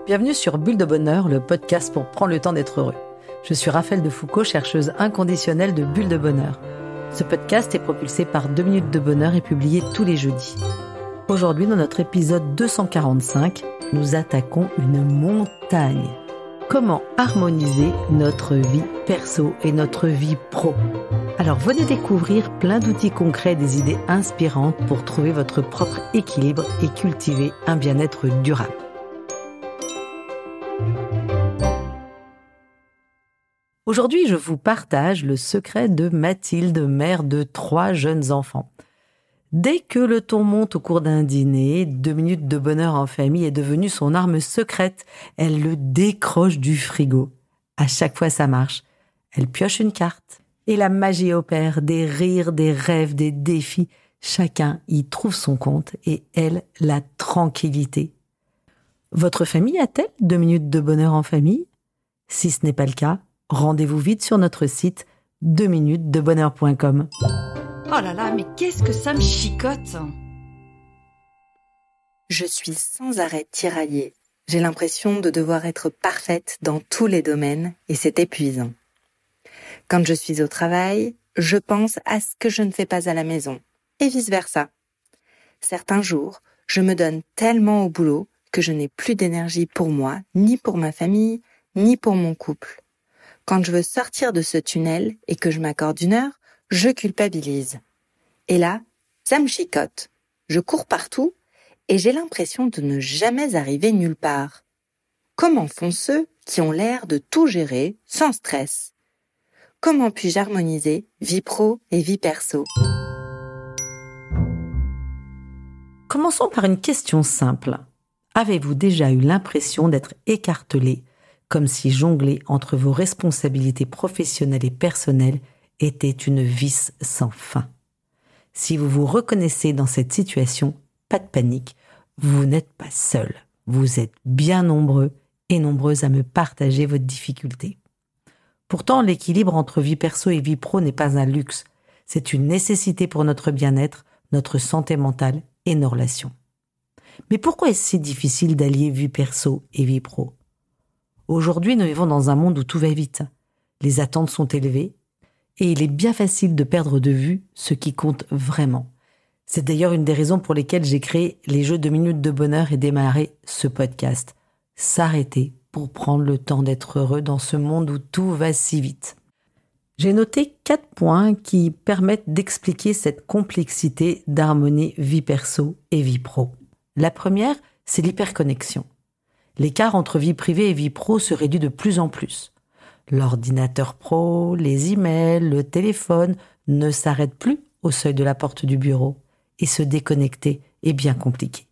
Bienvenue sur Bulle de Bonheur, le podcast pour prendre le temps d'être heureux. Je suis Raphaël de Foucault, chercheuse inconditionnelle de Bulle de Bonheur. Ce podcast est propulsé par 2 minutes de bonheur et publié tous les jeudis. Aujourd'hui, dans notre épisode 245, nous attaquons une montagne. Comment harmoniser notre vie perso et notre vie pro? Alors venez découvrir plein d'outils concrets et des idées inspirantes pour trouver votre propre équilibre et cultiver un bien-être durable. Aujourd'hui, je vous partage le secret de Mathilde, mère de 3 jeunes enfants. Dès que le ton monte au cours d'un dîner, 2 minutes de bonheur en famille est devenue son arme secrète. Elle le décroche du frigo. À chaque fois, ça marche. Elle pioche une carte. Et la magie opère, des rires, des rêves, des défis. Chacun y trouve son compte et elle, la tranquillité. Votre famille a-t-elle 2 minutes de bonheur en famille? Si ce n'est pas le cas, rendez-vous vite sur notre site 2minutesdebonheur.com. Oh là là, mais qu'est-ce que ça me chicote! Je suis sans arrêt tiraillée. J'ai l'impression de devoir être parfaite dans tous les domaines et c'est épuisant. Quand je suis au travail, je pense à ce que je ne fais pas à la maison et vice-versa. Certains jours, je me donne tellement au boulot que je n'ai plus d'énergie pour moi, ni pour ma famille, ni pour mon couple. Quand je veux sortir de ce tunnel et que je m'accorde 1 heure, je culpabilise. Et là, ça me chicote. Je cours partout et j'ai l'impression de ne jamais arriver nulle part. Comment font ceux qui ont l'air de tout gérer sans stress? Comment puis-je harmoniser vie pro et vie perso? Commençons par une question simple. Avez-vous déjà eu l'impression d'être écartelé, comme si jongler entre vos responsabilités professionnelles et personnelles était une vis sans fin? Si vous vous reconnaissez dans cette situation, pas de panique, vous n'êtes pas seul. Vous êtes bien nombreux et nombreuses à me partager votre difficulté. Pourtant, l'équilibre entre vie perso et vie pro n'est pas un luxe. C'est une nécessité pour notre bien-être, notre santé mentale et nos relations. Mais pourquoi est-ce si difficile d'allier vie perso et vie pro? Aujourd'hui, nous vivons dans un monde où tout va vite. Les attentes sont élevées et il est bien facile de perdre de vue ce qui compte vraiment. C'est d'ailleurs une des raisons pour lesquelles j'ai créé les Jeux 2 minutes de bonheur et démarré ce podcast. S'arrêter pour prendre le temps d'être heureux dans ce monde où tout va si vite. J'ai noté 4 points qui permettent d'expliquer cette complexité d'harmonie vie perso et vie pro. La première, c'est l'hyperconnexion. L'écart entre vie privée et vie pro se réduit de plus en plus. L'ordinateur pro, les emails, le téléphone ne s'arrêtent plus au seuil de la porte du bureau et se déconnecter est bien compliqué.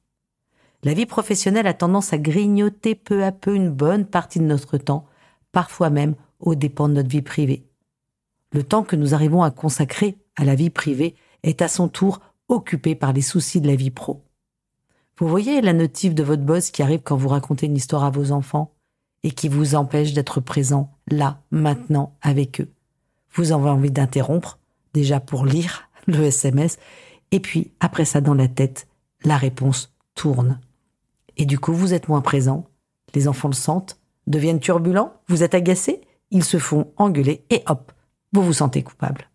La vie professionnelle a tendance à grignoter peu à peu une bonne partie de notre temps, parfois même aux dépens de notre vie privée. Le temps que nous arrivons à consacrer à la vie privée est à son tour occupé par les soucis de la vie pro. Vous voyez la notif de votre boss qui arrive quand vous racontez une histoire à vos enfants et qui vous empêche d'être présent là, maintenant, avec eux. Vous avez envie d'interrompre, déjà pour lire le SMS, et puis après ça dans la tête, la réponse tourne. Et du coup, vous êtes moins présent, les enfants le sentent, deviennent turbulents, vous êtes agacé, ils se font engueuler et hop, vous vous sentez coupable.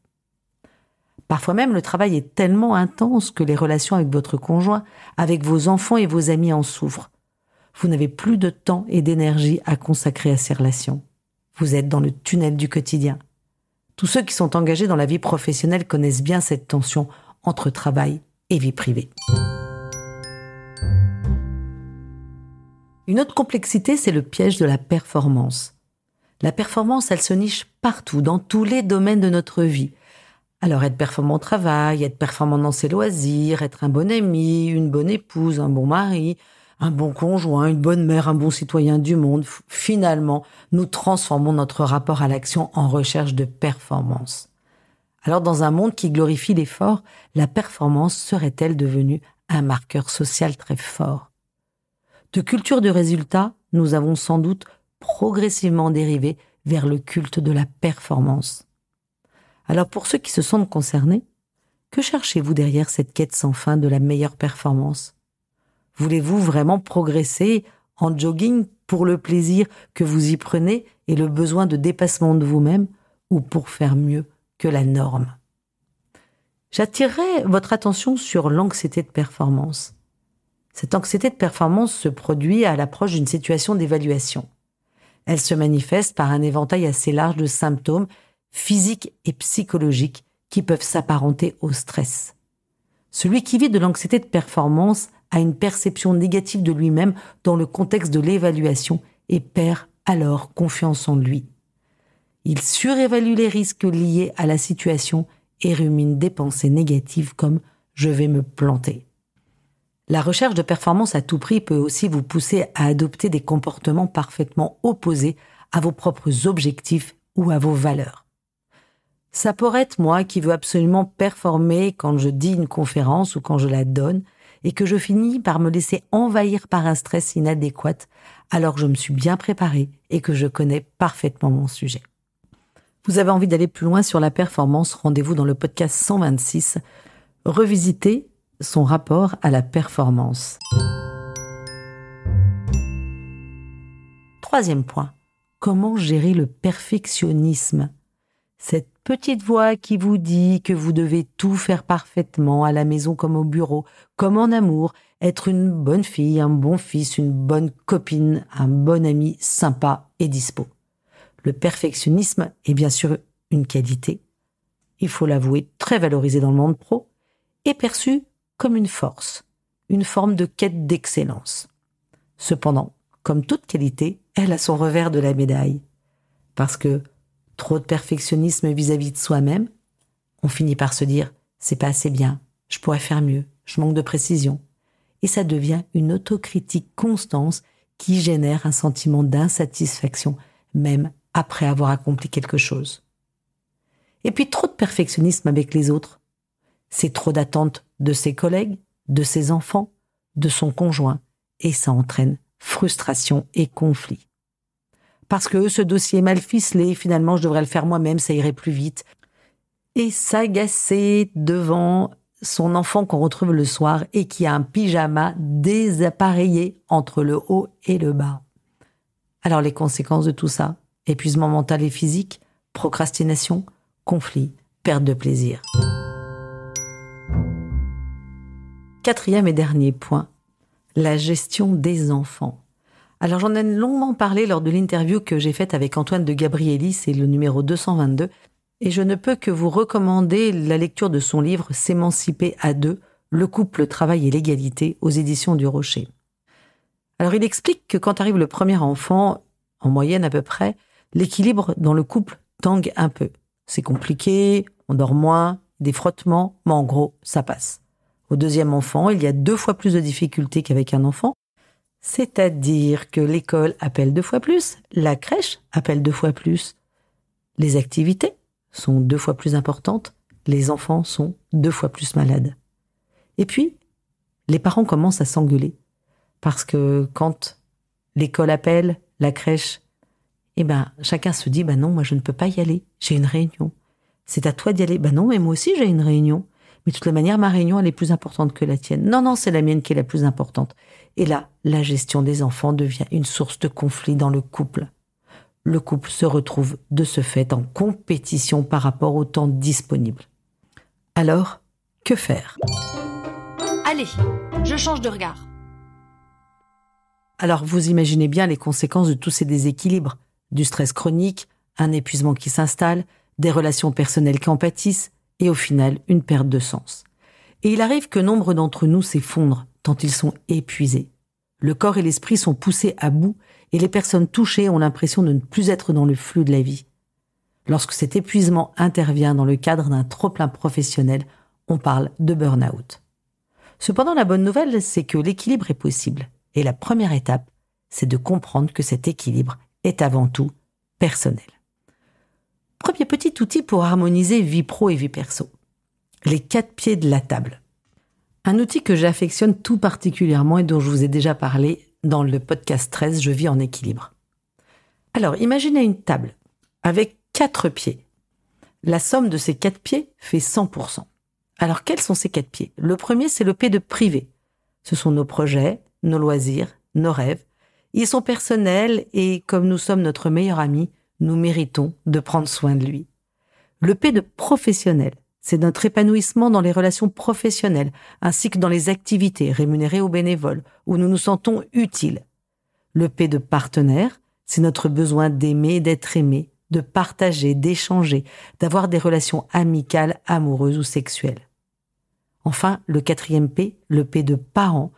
Parfois même, le travail est tellement intense que les relations avec votre conjoint, avec vos enfants et vos amis en souffrent. Vous n'avez plus de temps et d'énergie à consacrer à ces relations. Vous êtes dans le tunnel du quotidien. Tous ceux qui sont engagés dans la vie professionnelle connaissent bien cette tension entre travail et vie privée. Une autre complexité, c'est le piège de la performance. La performance, elle se niche partout, dans tous les domaines de notre vie. Alors être performant au travail, être performant dans ses loisirs, être un bon ami, une bonne épouse, un bon mari, un bon conjoint, une bonne mère, un bon citoyen du monde. Finalement, nous transformons notre rapport à l'action en recherche de performance. Alors dans un monde qui glorifie l'effort, la performance serait-elle devenue un marqueur social très fort? De culture de résultat, nous avons sans doute progressivement dérivé vers le culte de la performance. Alors pour ceux qui se sentent concernés, que cherchez-vous derrière cette quête sans fin de la meilleure performance? Voulez-vous vraiment progresser en jogging pour le plaisir que vous y prenez et le besoin de dépassement de vous-même ou pour faire mieux que la norme. J'attirerai votre attention sur l'anxiété de performance. Cette anxiété de performance se produit à l'approche d'une situation d'évaluation. Elle se manifeste par un éventail assez large de symptômes physiques et psychologiques qui peuvent s'apparenter au stress. Celui qui vit de l'anxiété de performance a une perception négative de lui-même dans le contexte de l'évaluation et perd alors confiance en lui. Il surévalue les risques liés à la situation et rumine des pensées négatives comme « je vais me planter ». La recherche de performance à tout prix peut aussi vous pousser à adopter des comportements parfaitement opposés à vos propres objectifs ou à vos valeurs. Ça pourrait être moi qui veux absolument performer quand je dis une conférence ou quand je la donne et que je finis par me laisser envahir par un stress inadéquat alors que je me suis bien préparée et que je connais parfaitement mon sujet. Vous avez envie d'aller plus loin sur la performance, rendez-vous dans le podcast 126, revisiter son rapport à la performance. Troisième point, comment gérer le perfectionnisme ? Cette petite voix qui vous dit que vous devez tout faire parfaitement à la maison comme au bureau, comme en amour, être une bonne fille, un bon fils, une bonne copine, un bon ami sympa et dispo. Le perfectionnisme est bien sûr une qualité, il faut l'avouer, très valorisée dans le monde pro, et perçue comme une force, une forme de quête d'excellence. Cependant, comme toute qualité, elle a son revers de la médaille. Parce que trop de perfectionnisme vis-à-vis de soi-même, on finit par se dire « c'est pas assez bien, je pourrais faire mieux, je manque de précision ». Et ça devient une autocritique constante qui génère un sentiment d'insatisfaction, même après avoir accompli quelque chose. Et puis trop de perfectionnisme avec les autres. C'est trop d'attentes de ses collègues, de ses enfants, de son conjoint, et ça entraîne frustration et conflit. Parce que ce dossier est mal ficelé, finalement je devrais le faire moi-même, ça irait plus vite. Et s'agacer devant son enfant qu'on retrouve le soir et qui a un pyjama désappareillé entre le haut et le bas. Alors les conséquences de tout ça, épuisement mental et physique, procrastination, conflit, perte de plaisir. Quatrième et dernier point, la gestion des enfants. Alors j'en ai longuement parlé lors de l'interview que j'ai faite avec Antoine de Gabrielli, c'est le numéro 222, et je ne peux que vous recommander la lecture de son livre « S'émanciper à deux, le couple, le travail et l'égalité » aux éditions du Rocher. Alors il explique que quand arrive le premier enfant, en moyenne à peu près, l'équilibre dans le couple tangue un peu. C'est compliqué, on dort moins, des frottements, mais en gros, ça passe. Au deuxième enfant, il y a 2 fois plus de difficultés qu'avec un enfant, c'est-à-dire que l'école appelle 2 fois plus, la crèche appelle 2 fois plus, les activités sont 2 fois plus importantes, les enfants sont 2 fois plus malades. Et puis, les parents commencent à s'engueuler, parce que quand l'école appelle, la crèche, chacun se dit, non, moi je ne peux pas y aller, j'ai une réunion. C'est à toi d'y aller. Non, mais moi aussi j'ai une réunion. Mais de toute manière, ma réunion, elle est plus importante que la tienne. Non, c'est la mienne qui est la plus importante. Et là, la gestion des enfants devient une source de conflit dans le couple. Le couple se retrouve de ce fait en compétition par rapport au temps disponible. Alors, que faire ? Allez, je change de regard. Alors, vous imaginez bien les conséquences de tous ces déséquilibres, du stress chronique, un épuisement qui s'installe, des relations personnelles qui en pâtissent, et au final, une perte de sens. Et il arrive que nombre d'entre nous s'effondrent, tant ils sont épuisés. Le corps et l'esprit sont poussés à bout, et les personnes touchées ont l'impression de ne plus être dans le flux de la vie. Lorsque cet épuisement intervient dans le cadre d'un trop-plein professionnel, on parle de burn-out. Cependant, la bonne nouvelle, c'est que l'équilibre est possible. Et la première étape, c'est de comprendre que cet équilibre est avant tout personnel. Premier petit outil pour harmoniser vie pro et vie perso. Les 4 pieds de la table. Un outil que j'affectionne tout particulièrement et dont je vous ai déjà parlé dans le podcast 13, Je vis en équilibre. Alors, imaginez une table avec 4 pieds. La somme de ces 4 pieds fait 100%. Alors, quels sont ces 4 pieds ? Le premier, c'est le P de privé. Ce sont nos projets, nos loisirs, nos rêves. Ils sont personnels et comme nous sommes notre meilleur ami, nous méritons de prendre soin de lui. Le P de professionnel, c'est notre épanouissement dans les relations professionnelles, ainsi que dans les activités rémunérées ou bénévoles, où nous nous sentons utiles. Le P de partenaire, c'est notre besoin d'aimer et d'être aimé, de partager, d'échanger, d'avoir des relations amicales, amoureuses ou sexuelles. Enfin, le 4e P, le P de parent,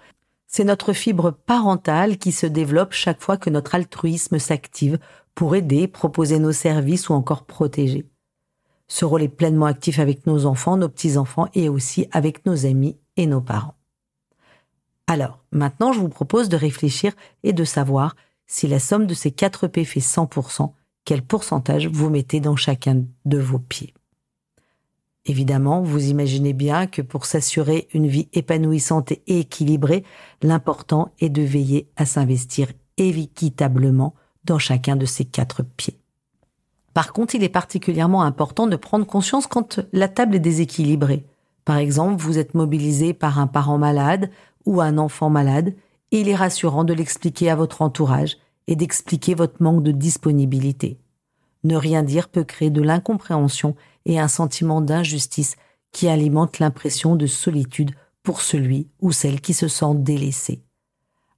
c'est notre fibre parentale qui se développe chaque fois que notre altruisme s'active pour aider, proposer nos services ou encore protéger. Ce rôle est pleinement actif avec nos enfants, nos petits-enfants et aussi avec nos amis et nos parents. Alors, maintenant, je vous propose de réfléchir et de savoir si la somme de ces 4 P fait 100%, quel pourcentage vous mettez dans chacun de vos pieds. Évidemment, vous imaginez bien que pour s'assurer une vie épanouissante et équilibrée, l'important est de veiller à s'investir équitablement dans chacun de ces 4 pieds. Par contre, il est particulièrement important de prendre conscience quand la table est déséquilibrée. Par exemple, vous êtes mobilisé par un parent malade ou un enfant malade, et il est rassurant de l'expliquer à votre entourage et d'expliquer votre manque de disponibilité. Ne rien dire peut créer de l'incompréhension et un sentiment d'injustice qui alimente l'impression de solitude pour celui ou celle qui se sent délaissé.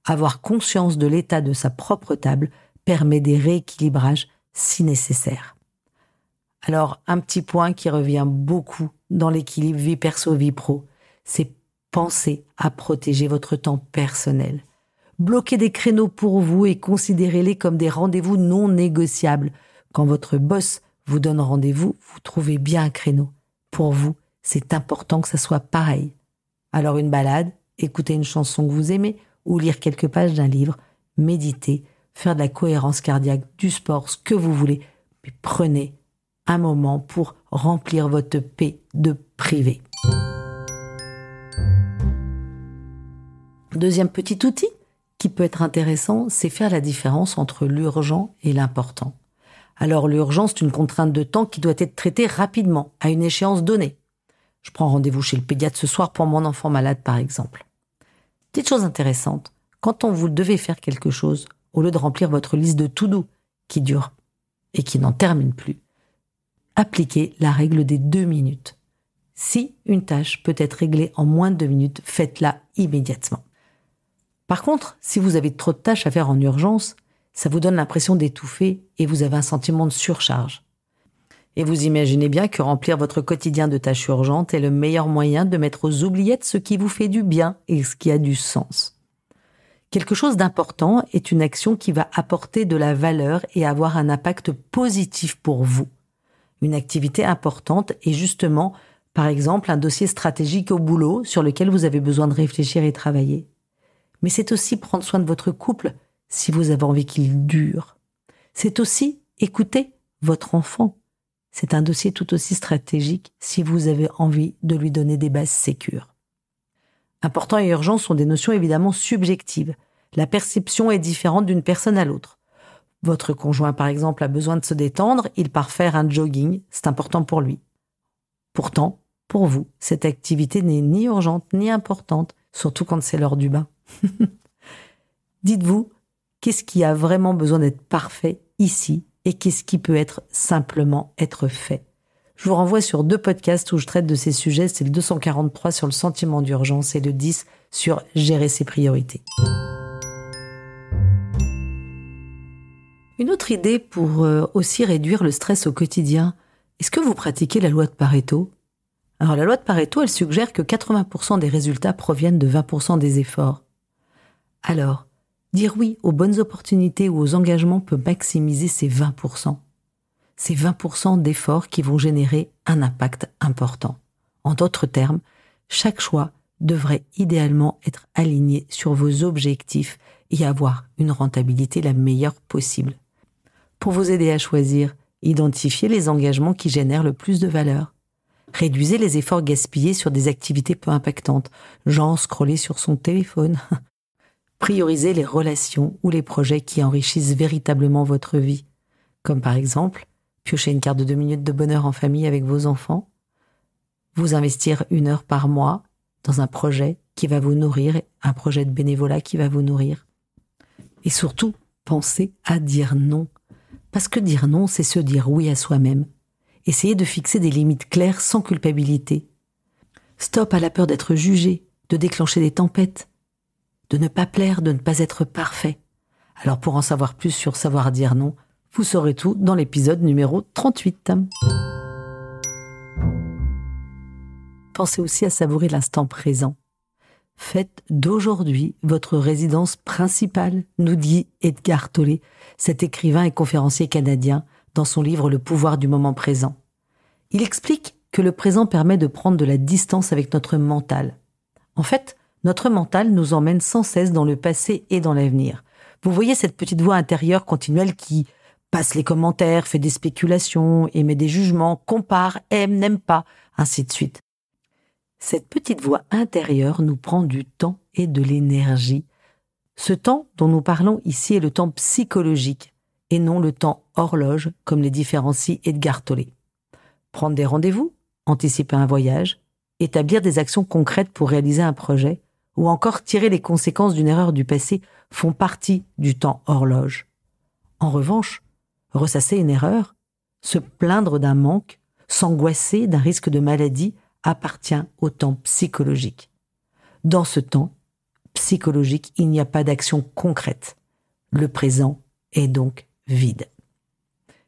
Avoir conscience de l'état de sa propre table permet des rééquilibrages si nécessaire. Alors, un petit point qui revient beaucoup dans l'équilibre vie perso-vie pro, c'est penser à protéger votre temps personnel. Bloquez des créneaux pour vous et considérez-les comme des rendez-vous non négociables. Quand votre boss vous donne rendez-vous, vous trouvez bien un créneau. Pour vous, c'est important que ça soit pareil. Alors une balade, écouter une chanson que vous aimez ou lire quelques pages d'un livre, méditer, faire de la cohérence cardiaque, du sport, ce que vous voulez, mais prenez un moment pour remplir votre P de privé. Deuxième petit outil qui peut être intéressant, c'est faire la différence entre l'urgent et l'important. Alors l'urgence, c'est une contrainte de temps qui doit être traitée rapidement, à une échéance donnée. Je prends rendez-vous chez le pédiatre ce soir pour mon enfant malade, par exemple. Petite chose intéressante, quand vous devez faire quelque chose, au lieu de remplir votre liste de to-do qui dure et qui n'en termine plus, appliquez la règle des 2 minutes. Si une tâche peut être réglée en moins de 2 minutes, faites-la immédiatement. Par contre, si vous avez trop de tâches à faire en urgence, ça vous donne l'impression d'étouffer et vous avez un sentiment de surcharge. Et vous imaginez bien que remplir votre quotidien de tâches urgentes est le meilleur moyen de mettre aux oubliettes ce qui vous fait du bien et ce qui a du sens. Quelque chose d'important est une action qui va apporter de la valeur et avoir un impact positif pour vous. Une activité importante est justement, par exemple, un dossier stratégique au boulot sur lequel vous avez besoin de réfléchir et travailler. Mais c'est aussi prendre soin de votre couple si vous avez envie qu'il dure. C'est aussi écouter votre enfant. C'est un dossier tout aussi stratégique si vous avez envie de lui donner des bases sécures. Important et urgent sont des notions évidemment subjectives. La perception est différente d'une personne à l'autre. Votre conjoint, par exemple, a besoin de se détendre, il part faire un jogging, c'est important pour lui. Pourtant, pour vous, cette activité n'est ni urgente ni importante, surtout quand c'est l'heure du bain. Dites-vous, qu'est-ce qui a vraiment besoin d'être parfait ici et qu'est-ce qui peut simplement être fait? Je vous renvoie sur 2 podcasts où je traite de ces sujets, c'est le 243 sur le sentiment d'urgence et le 10 sur gérer ses priorités. Une autre idée pour aussi réduire le stress au quotidien, est-ce que vous pratiquez la loi de Pareto? Alors la loi de Pareto, elle suggère que 80% des résultats proviennent de 20% des efforts. Alors, dire oui aux bonnes opportunités ou aux engagements peut maximiser ces 20%. Ces 20% d'efforts qui vont générer un impact important. En d'autres termes, chaque choix devrait idéalement être aligné sur vos objectifs et avoir une rentabilité la meilleure possible. Pour vous aider à choisir, identifiez les engagements qui génèrent le plus de valeur. Réduisez les efforts gaspillés sur des activités peu impactantes, genre scroller sur son téléphone. Priorisez les relations ou les projets qui enrichissent véritablement votre vie, comme par exemple piocher une carte de 2 minutes de bonheur en famille avec vos enfants, vous investir 1 heure par mois dans un projet qui va vous nourrir, un projet de bénévolat qui va vous nourrir. Et surtout, pensez à dire non. Parce que dire non, c'est se dire oui à soi-même. Essayez de fixer des limites claires sans culpabilité. Stop à la peur d'être jugé, de déclencher des tempêtes, de ne pas plaire, de ne pas être parfait. Alors pour en savoir plus sur savoir dire non, vous saurez tout dans l'épisode numéro 38. Pensez aussi à savourer l'instant présent. Faites d'aujourd'hui votre résidence principale, nous dit Edgar Tolle, cet écrivain et conférencier canadien, dans son livre Le pouvoir du moment présent. Il explique que le présent permet de prendre de la distance avec notre mental. En fait, notre mental nous emmène sans cesse dans le passé et dans l'avenir. Vous voyez cette petite voix intérieure continuelle qui passe les commentaires, fait des spéculations, émet des jugements, compare, aime, n'aime pas, ainsi de suite. Cette petite voix intérieure nous prend du temps et de l'énergie. Ce temps dont nous parlons ici est le temps psychologique et non le temps horloge, comme les différencie Edgar Tolle. Prendre des rendez-vous, anticiper un voyage, établir des actions concrètes pour réaliser un projet, ou encore tirer les conséquences d'une erreur du passé font partie du temps horloge. En revanche, ressasser une erreur, se plaindre d'un manque, s'angoisser d'un risque de maladie appartient au temps psychologique. Dans ce temps psychologique, il n'y a pas d'action concrète. Le présent est donc vide.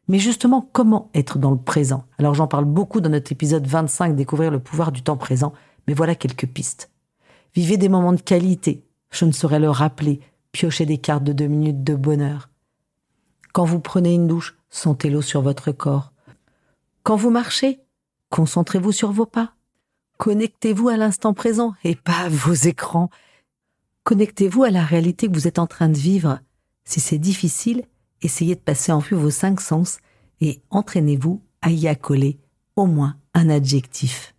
Mais justement, comment être dans le présent? Alors j'en parle beaucoup dans notre épisode 25, Découvrir le pouvoir du temps présent, mais voilà quelques pistes. Vivez des moments de qualité, je ne saurais le rappeler, piochez des cartes de 2 minutes de bonheur. Quand vous prenez une douche, sentez l'eau sur votre corps. Quand vous marchez, concentrez-vous sur vos pas. Connectez-vous à l'instant présent et pas à vos écrans. Connectez-vous à la réalité que vous êtes en train de vivre. Si c'est difficile, essayez de passer en vue vos 5 sens et entraînez-vous à y accoler au moins un adjectif.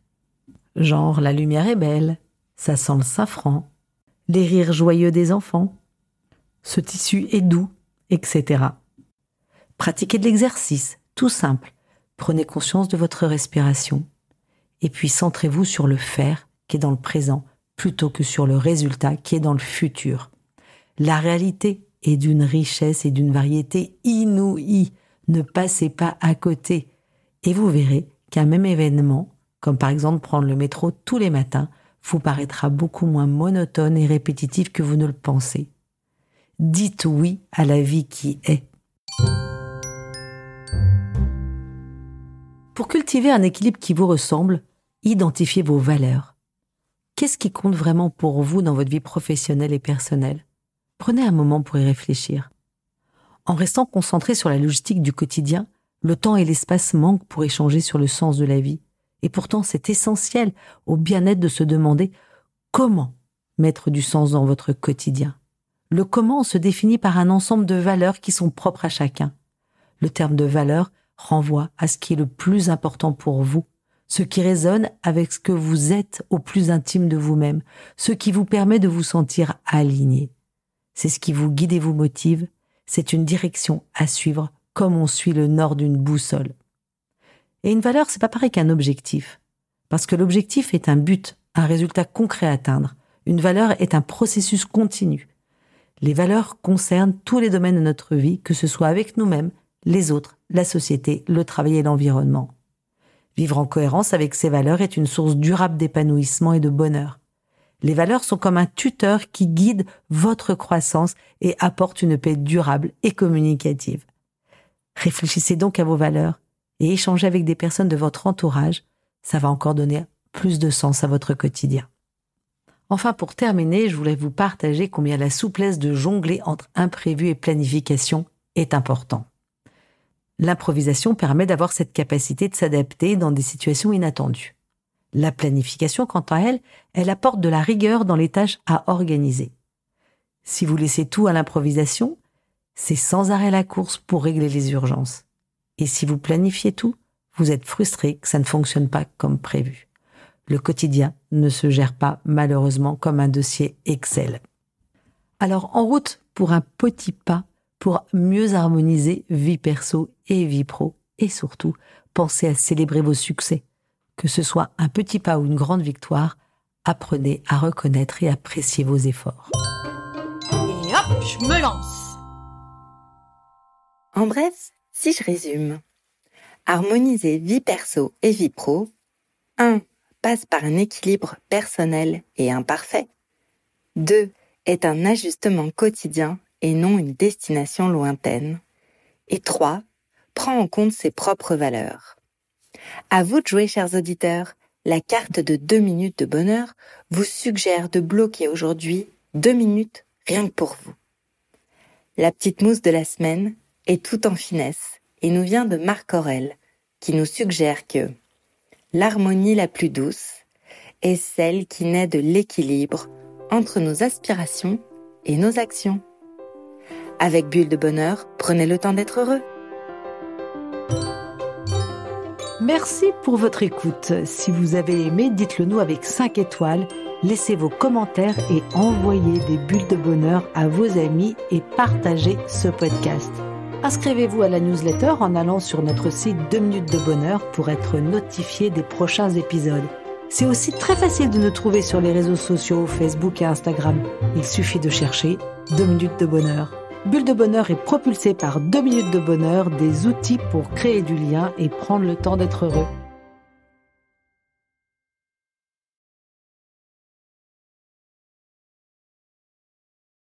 Genre, la lumière est belle, ça sent le safran, les rires joyeux des enfants, ce tissu est doux, etc. Pratiquez de l'exercice, tout simple. Prenez conscience de votre respiration. Et puis centrez-vous sur le faire qui est dans le présent plutôt que sur le résultat qui est dans le futur. La réalité est d'une richesse et d'une variété inouïe. Ne passez pas à côté. Et vous verrez qu'un même événement, comme par exemple prendre le métro tous les matins, vous paraîtra beaucoup moins monotone et répétitif que vous ne le pensez. Dites oui à la vie qui est. Pour cultiver un équilibre qui vous ressemble, identifiez vos valeurs. Qu'est-ce qui compte vraiment pour vous dans votre vie professionnelle et personnelle? Prenez un moment pour y réfléchir. En restant concentré sur la logistique du quotidien, le temps et l'espace manquent pour échanger sur le sens de la vie. Et pourtant, c'est essentiel au bien-être de se demander comment mettre du sens dans votre quotidien. Le comment se définit par un ensemble de valeurs qui sont propres à chacun. Le terme de valeur renvoie à ce qui est le plus important pour vous, ce qui résonne avec ce que vous êtes au plus intime de vous-même, ce qui vous permet de vous sentir aligné. C'est ce qui vous guide et vous motive, c'est une direction à suivre comme on suit le nord d'une boussole. Et une valeur, c'est pas pareil qu'un objectif, parce que l'objectif est un but, un résultat concret à atteindre. Une valeur est un processus continu. Les valeurs concernent tous les domaines de notre vie, que ce soit avec nous-mêmes, les autres, la société, le travail et l'environnement. Vivre en cohérence avec ces valeurs est une source durable d'épanouissement et de bonheur. Les valeurs sont comme un tuteur qui guide votre croissance et apporte une paix durable et communicative. Réfléchissez donc à vos valeurs et échangez avec des personnes de votre entourage. Ça va encore donner plus de sens à votre quotidien. Enfin, pour terminer, je voulais vous partager combien la souplesse de jongler entre imprévu et planification est important. L'improvisation permet d'avoir cette capacité de s'adapter dans des situations inattendues. La planification, quant à elle, elle apporte de la rigueur dans les tâches à organiser. Si vous laissez tout à l'improvisation, c'est sans arrêt la course pour régler les urgences. Et si vous planifiez tout, vous êtes frustré que ça ne fonctionne pas comme prévu. Le quotidien ne se gère pas, malheureusement, comme un dossier Excel. Alors, en route pour un petit pas pour mieux harmoniser vie perso et vie pro. Et surtout, pensez à célébrer vos succès. Que ce soit un petit pas ou une grande victoire, apprenez à reconnaître et apprécier vos efforts. Et hop, je me lance. En bref, si je résume, harmoniser vie perso et vie pro, 1. Passe par un équilibre personnel et imparfait. 2. Est un ajustement quotidien et non une destination lointaine. Et 3. Prend en compte ses propres valeurs. À vous de jouer, chers auditeurs. La carte de 2 minutes de bonheur vous suggère de bloquer aujourd'hui 2 minutes rien que pour vous. La petite mousse de la semaine est tout en finesse et nous vient de Marc Aurèle qui nous suggère que l'harmonie la plus douce est celle qui naît de l'équilibre entre nos aspirations et nos actions. Avec Bulle de Bonheur, prenez le temps d'être heureux. Merci pour votre écoute. Si vous avez aimé, dites-le nous avec 5 étoiles. Laissez vos commentaires et envoyez des bulles de bonheur à vos amis et partagez ce podcast. Inscrivez-vous à la newsletter en allant sur notre site 2 minutes de bonheur pour être notifié des prochains épisodes. C'est aussi très facile de nous trouver sur les réseaux sociaux, Facebook et Instagram. Il suffit de chercher 2 minutes de bonheur. Bulle de bonheur est propulsée par 2 minutes de bonheur, des outils pour créer du lien et prendre le temps d'être heureux.